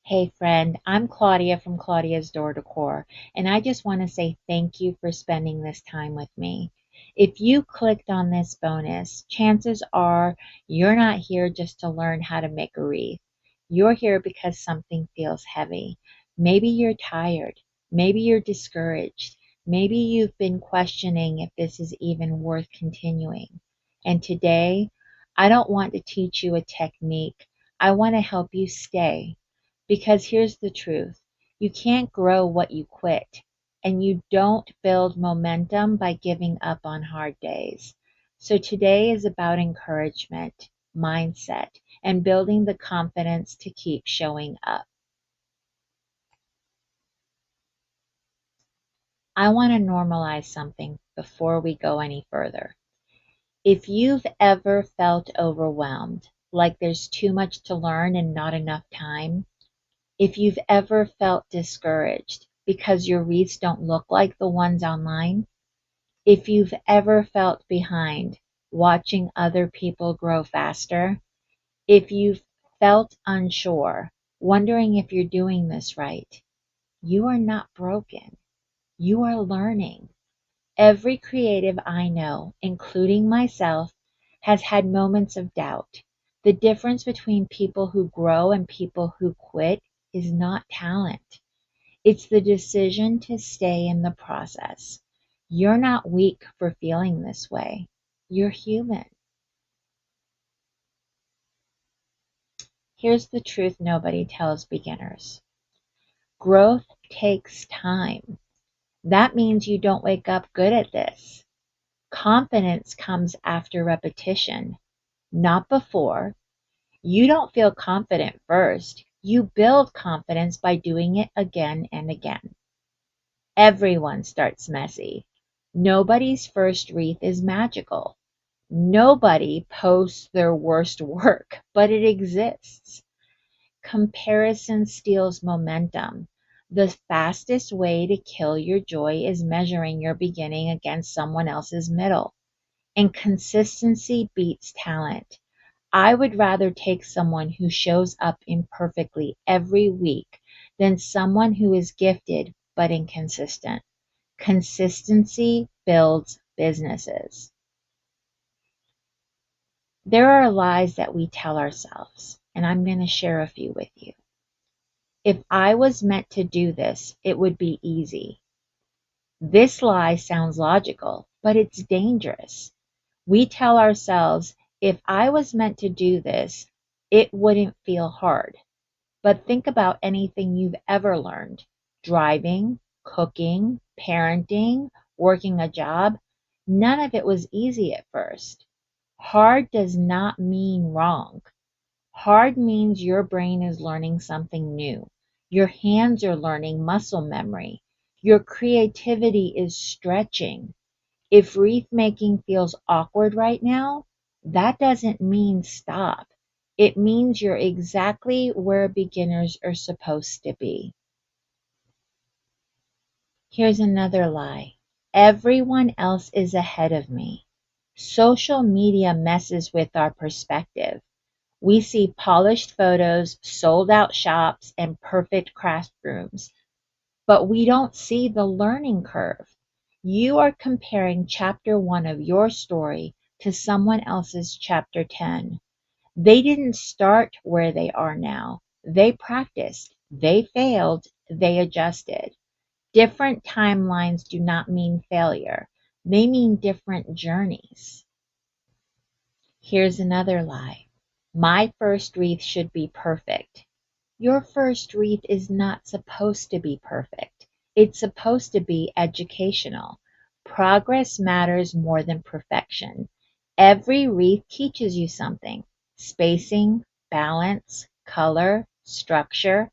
Hey friend, I'm Claudia from Claudia's Door Decor, and I just want to say thank you for spending this time with me. If you clicked on this bonus, chances are you're not here just to learn how to make a wreath. You're here because something feels heavy. Maybe you're tired. Maybe you're discouraged. Maybe you've been questioning if this is even worth continuing. And today, I don't want to teach you a technique. I want to help you stay. Because here's the truth, you can't grow what you quit, and you don't build momentum by giving up on hard days. So today is about encouragement, mindset, and building the confidence to keep showing up. I want to normalize something before we go any further. If you've ever felt overwhelmed, like there's too much to learn and not enough time, if you've ever felt discouraged because your wreaths don't look like the ones online, if you've ever felt behind watching other people grow faster, if you've felt unsure, wondering if you're doing this right, you are not broken. You are learning. Every creative I know, including myself, has had moments of doubt. The difference between people who grow and people who quit is not talent. It's the decision to stay in the process. You're not weak for feeling this way. You're human. Here's the truth nobody tells beginners. Growth takes time. That means you don't wake up good at this. Confidence comes after repetition, not before. You don't feel confident first. You build confidence by doing it again and again. Everyone starts messy. Nobody's first wreath is magical. Nobody posts their worst work, but it exists. Comparison steals momentum. The fastest way to kill your joy is measuring your beginning against someone else's middle. And consistency beats talent. I would rather take someone who shows up imperfectly every week than someone who is gifted but inconsistent. Consistency builds businesses. There are lies that we tell ourselves, and I'm going to share a few with you. If I was meant to do this, it would be easy. This lie sounds logical, but it's dangerous. We tell ourselves, if I was meant to do this, it wouldn't feel hard. But think about anything you've ever learned: driving, cooking, parenting, working a job. None of it was easy at first. Hard does not mean wrong. Hard means your brain is learning something new. Your hands are learning muscle memory. Your creativity is stretching. If wreath making feels awkward right now, that doesn't mean stop. It means you're exactly where beginners are supposed to be. Here's another lie. Everyone else is ahead of me. Social media messes with our perspective. We see polished photos, sold out shops, and perfect craft rooms, but we don't see the learning curve. You are comparing chapter 1 of your story to someone else's chapter 10. They didn't start where they are now. They practiced, they failed, they adjusted. Different timelines do not mean failure, they mean different journeys. Here's another lie. My first wreath should be perfect. Your first wreath is not supposed to be perfect. It's supposed to be educational. Progress matters more than perfection. Every wreath teaches you something: spacing, balance, color, structure.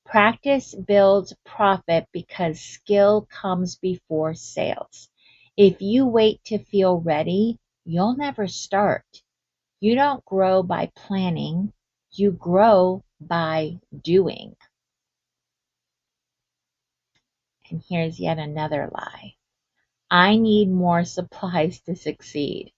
Practice builds profit because skill comes before sales. If you wait to feel ready, you'll never start. You don't grow by planning, you grow by doing. And here's yet another lie. I need more supplies to succeed.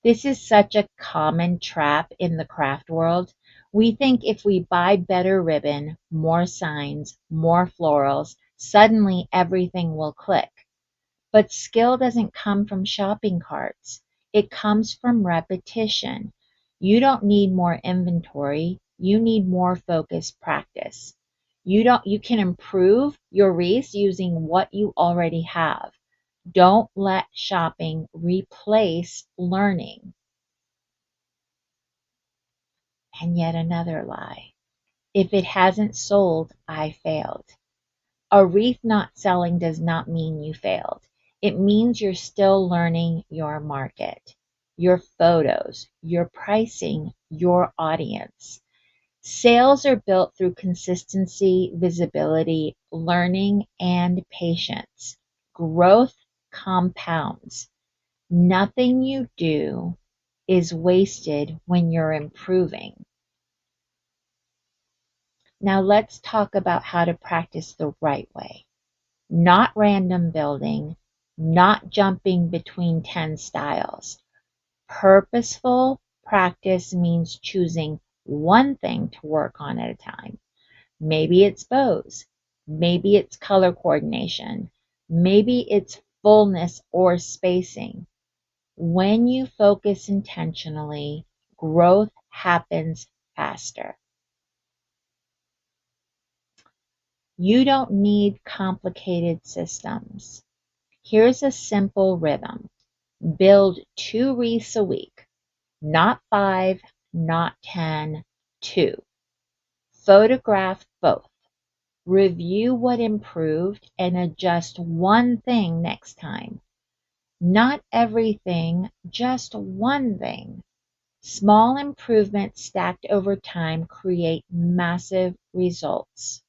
This is such a common trap in the craft world. We think if we buy better ribbon, more signs, more florals, suddenly everything will click. But skill doesn't come from shopping carts. It comes from repetition. You don't need more inventory. You need more focused practice. You can improve your wreaths using what you already have. Don't let shopping replace learning. And yet another lie. If it hasn't sold, I failed. A wreath not selling does not mean you failed. It means you're still learning your market, your photos, your pricing, your audience. Sales are built through consistency, visibility, learning, and patience. Growth compounds. Nothing you do is wasted when you're improving. Now let's talk about how to practice the right way. Not random building, not jumping between 10 styles. Purposeful practice means choosing one thing to work on at a time. Maybe it's bows, maybe it's color coordination, maybe it's fullness or spacing. When you focus intentionally, growth happens faster. You don't need complicated systems. Here's a simple rhythm. Build 2 wreaths a week, not 5, not 10, 2. Photograph both. Review what improved and adjust one thing next time. Not everything, just one thing. Small improvements stacked over time create massive results.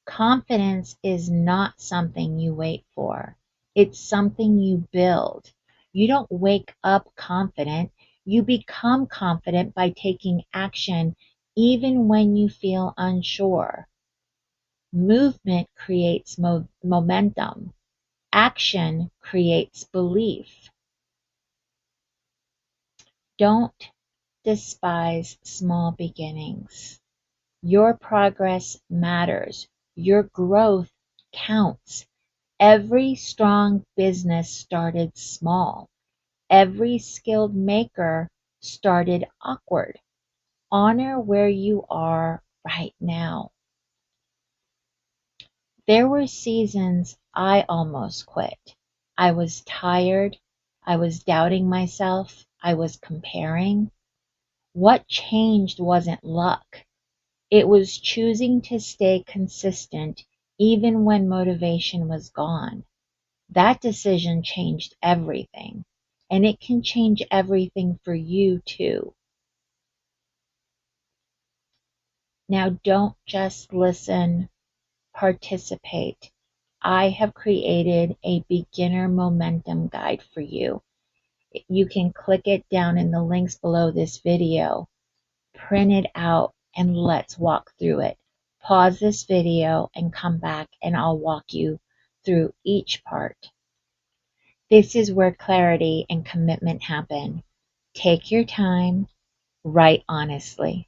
Confidence is not something you wait for. It's something you build. You don't wake up confident. You become confident by taking action even when you feel unsure. Movement creates momentum. Action creates belief. Don't despise small beginnings. Your progress matters. Your growth counts. Every strong business started small. Every skilled maker started awkward. Honor where you are right now. There were seasons I almost quit. I was tired. I was doubting myself. I was comparing. What changed wasn't luck. It was choosing to stay consistent even when motivation was gone. That decision changed everything, and it can change everything for you too. Now, don't just listen, participate. I have created a beginner momentum guide for you. You can click it down in the links below this video, print it out, and let's walk through it. Pause this video and come back, and I'll walk you through each part. This is where clarity and commitment happen. Take your time, write honestly.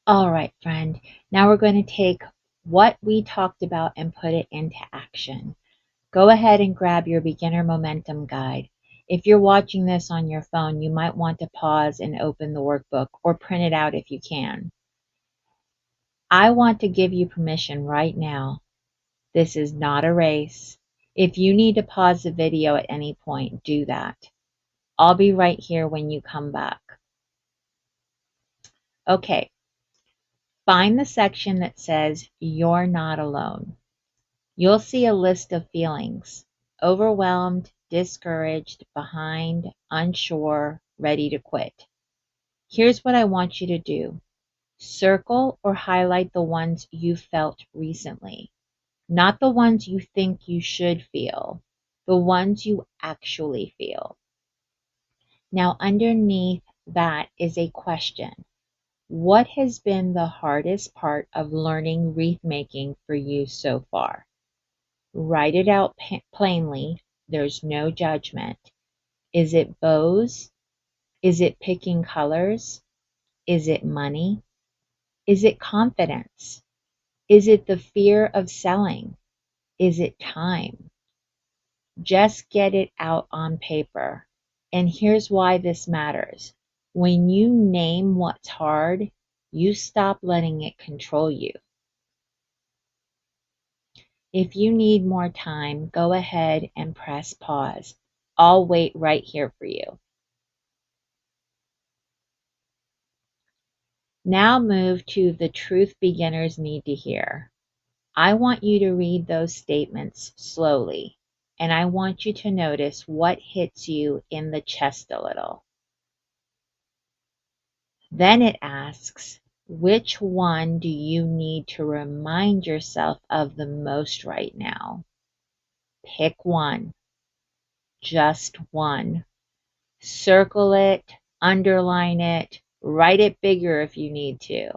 All right, friend. Now we're going to take what we talked about and put it into action. Go ahead and grab your beginner momentum guide. If you're watching this on your phone, you might want to pause and open the workbook or print it out if you can. I want to give you permission right now. This is not a race. If you need to pause the video at any point, do that. I'll be right here when you come back. Okay, find the section that says You're Not Alone. You'll see a list of feelings: overwhelmed, discouraged, behind, unsure, ready to quit. Here's what I want you to do. Circle or highlight the ones you felt recently, not the ones you think you should feel, the ones you actually feel. Now, underneath that is a question. What has been the hardest part of learning wreath making for you so far? Write it out plainly. There's no judgment. Is it bows? Is it picking colors? Is it money? Is it confidence? Is it the fear of selling? Is it time? Just get it out on paper. And here's why this matters. When you name what's hard, you stop letting it control you. If you need more time, go ahead and press pause. I'll wait right here for you. Now move to the truth beginners need to hear. I want you to read those statements slowly, and I want you to notice what hits you in the chest a little. Then it asks, which one do you need to remind yourself of the most right now? Pick one, just one. Circle it, underline it, write it bigger if you need to.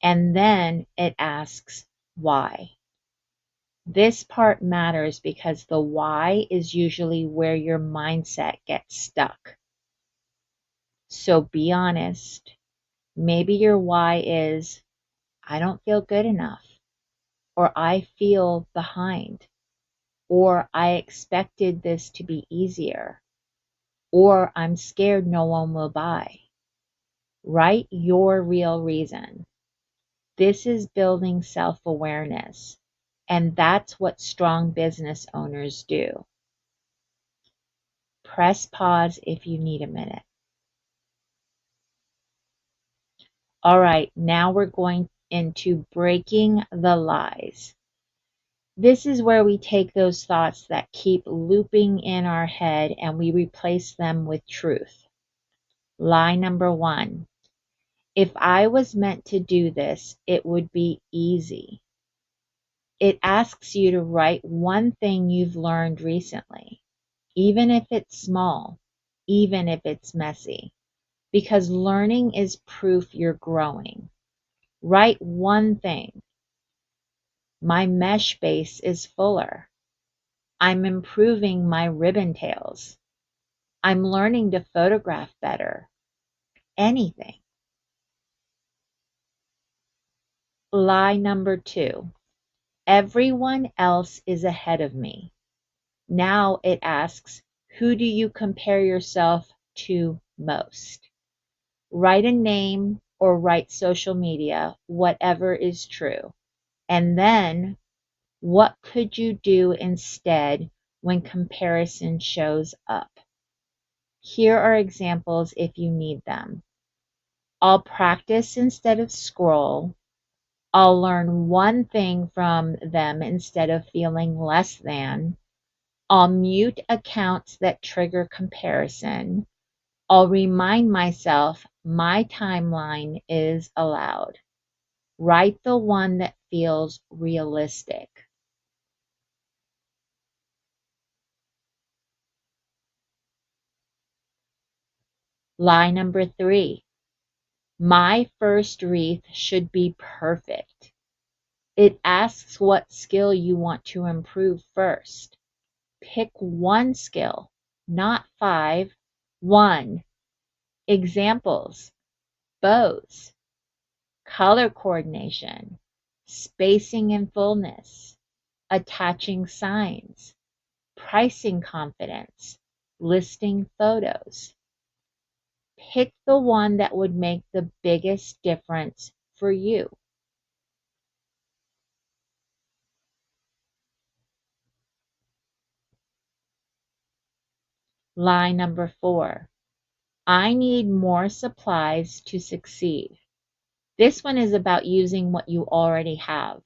And then it asks, why? This part matters because the why is usually where your mindset gets stuck. So be honest. Maybe your why is, I don't feel good enough, or I feel behind, or I expected this to be easier, or I'm scared no one will buy. Write your real reason. This is building self-awareness, and that's what strong business owners do. Press pause if you need a minute. All right, now we're going into breaking the lies. This is where we take those thoughts that keep looping in our head and we replace them with truth. Lie number one. If I was meant to do this, it would be easy. It asks you to write one thing you've learned recently, even if it's small, even if it's messy, because learning is proof you're growing. Write one thing. My mesh base is fuller. I'm improving my ribbon tails. I'm learning to photograph better. Anything. Lie number two. Everyone else is ahead of me. Now it asks, who do you compare yourself to most? Write a name or write social media, whatever is true. And then, what could you do instead when comparison shows up? Here are examples if you need them. I'll practice instead of scroll. I'll learn one thing from them instead of feeling less than. I'll mute accounts that trigger comparison. I'll remind myself my timeline is allowed. Write the one that feels realistic. Lie number three. My first wreath should be perfect. It asks what skill you want to improve first. Pick one skill, not five. One. Examples: bows, color coordination, spacing and fullness, attaching signs, pricing confidence, listing photos. Pick the one that would make the biggest difference for you. Lie number four. I need more supplies to succeed. This one is about using what you already have.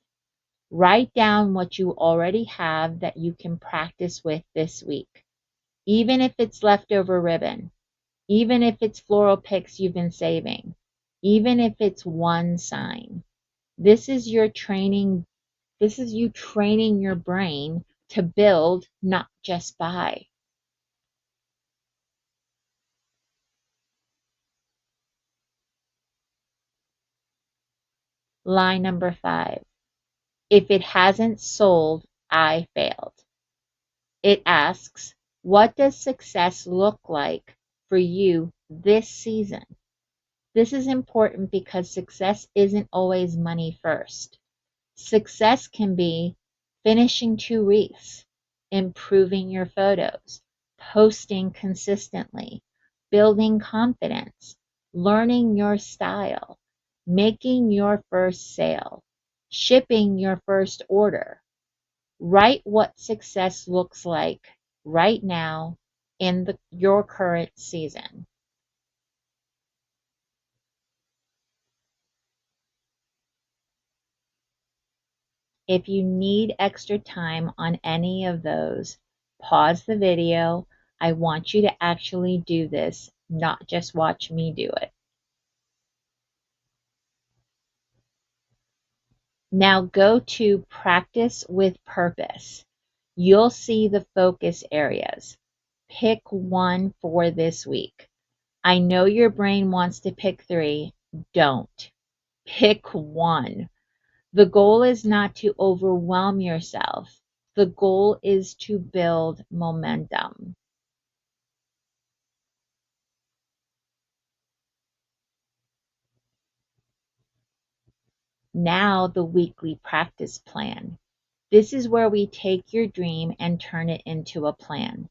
Write down what you already have that you can practice with this week, even if it's leftover ribbon, even if it's floral picks you've been saving, even if it's one sign. This is your training. This is you training your brain to build, not just buy. Lie number five. If it hasn't sold, I failed. It asks, what does success look like for you this season. This is important because success isn't always money first. Success can be finishing 2 wreaths, improving your photos, posting consistently, building confidence, learning your style, making your first sale, shipping your first order. Write what success looks like right now in your current season. If you need extra time on any of those, pause the video. I want you to actually do this, not just watch me do it. Now go to Practice with Purpose. You'll see the focus areas. Pick one for this week. I know your brain wants to pick 3. Don't. Pick one. The goal is not to overwhelm yourself. The goal is to build momentum. Now the weekly practice plan. This is where we take your dream and turn it into a plan.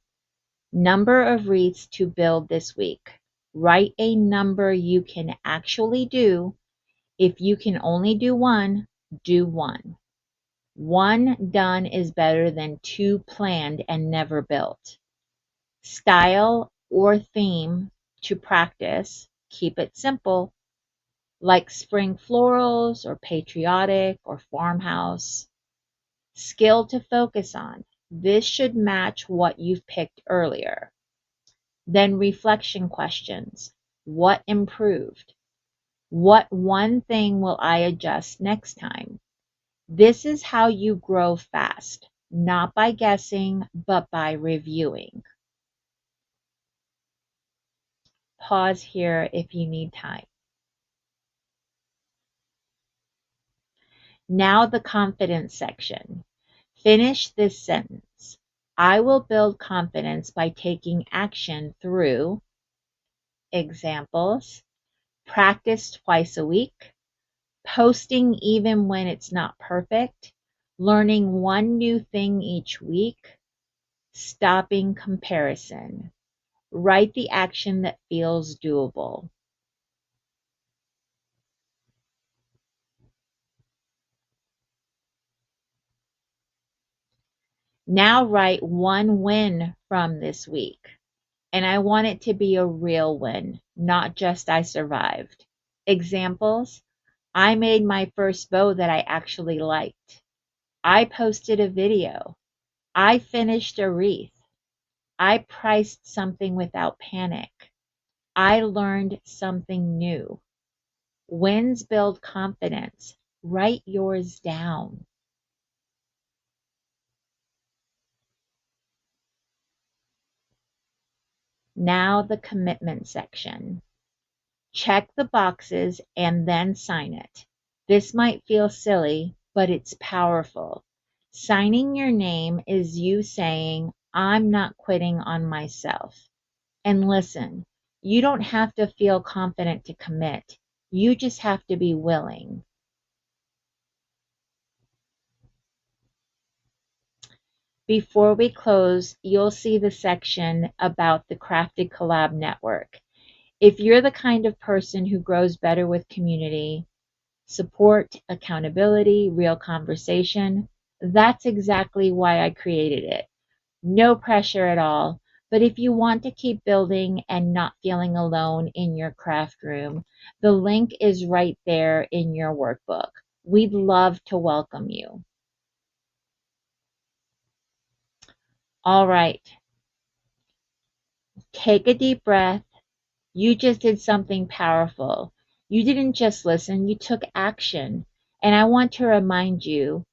Number of wreaths to build this week. Write a number you can actually do. If you can only do one, do one. One done is better than 2 planned and never built. Style or theme to practice. Keep it simple, like spring florals or patriotic or farmhouse. Skill to focus on. This should match what you've picked earlier. Then reflection questions. What improved? What one thing will I adjust next time? This is how you grow fast, not by guessing, but by reviewing. Pause here if you need time. Now the confidence section. Finish this sentence. I will build confidence by taking action through examples, practice twice a week, posting even when it's not perfect, learning one new thing each week, stopping comparison. Write the action that feels doable. Now write one win from this week. And I want it to be a real win, not just I survived. Examples: I made my first bow that I actually liked. I posted a video. I finished a wreath. I priced something without panic. I learned something new. Wins build confidence. Write yours down. Now the commitment section. Check the boxes and then sign it. This might feel silly, but it's powerful. Signing your name is you saying, I'm not quitting on myself. And listen, you don't have to feel confident to commit. You just have to be willing. Before we close, you'll see the section about the Crafted Collab Network. If you're the kind of person who grows better with community, support, accountability, real conversation, that's exactly why I created it. No pressure at all. But if you want to keep building and not feeling alone in your craft room, the link is right there in your workbook. We'd love to welcome you. All right, take a deep breath. You just did something powerful. You didn't just listen, you took action. And I want to remind you,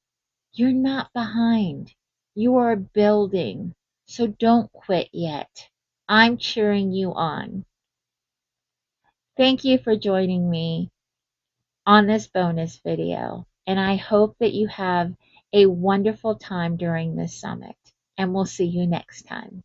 you're not behind. You are building. So don't quit yet. I'm cheering you on. Thank you for joining me on this bonus video. And I hope that you have a wonderful time during this summit. And we'll see you next time.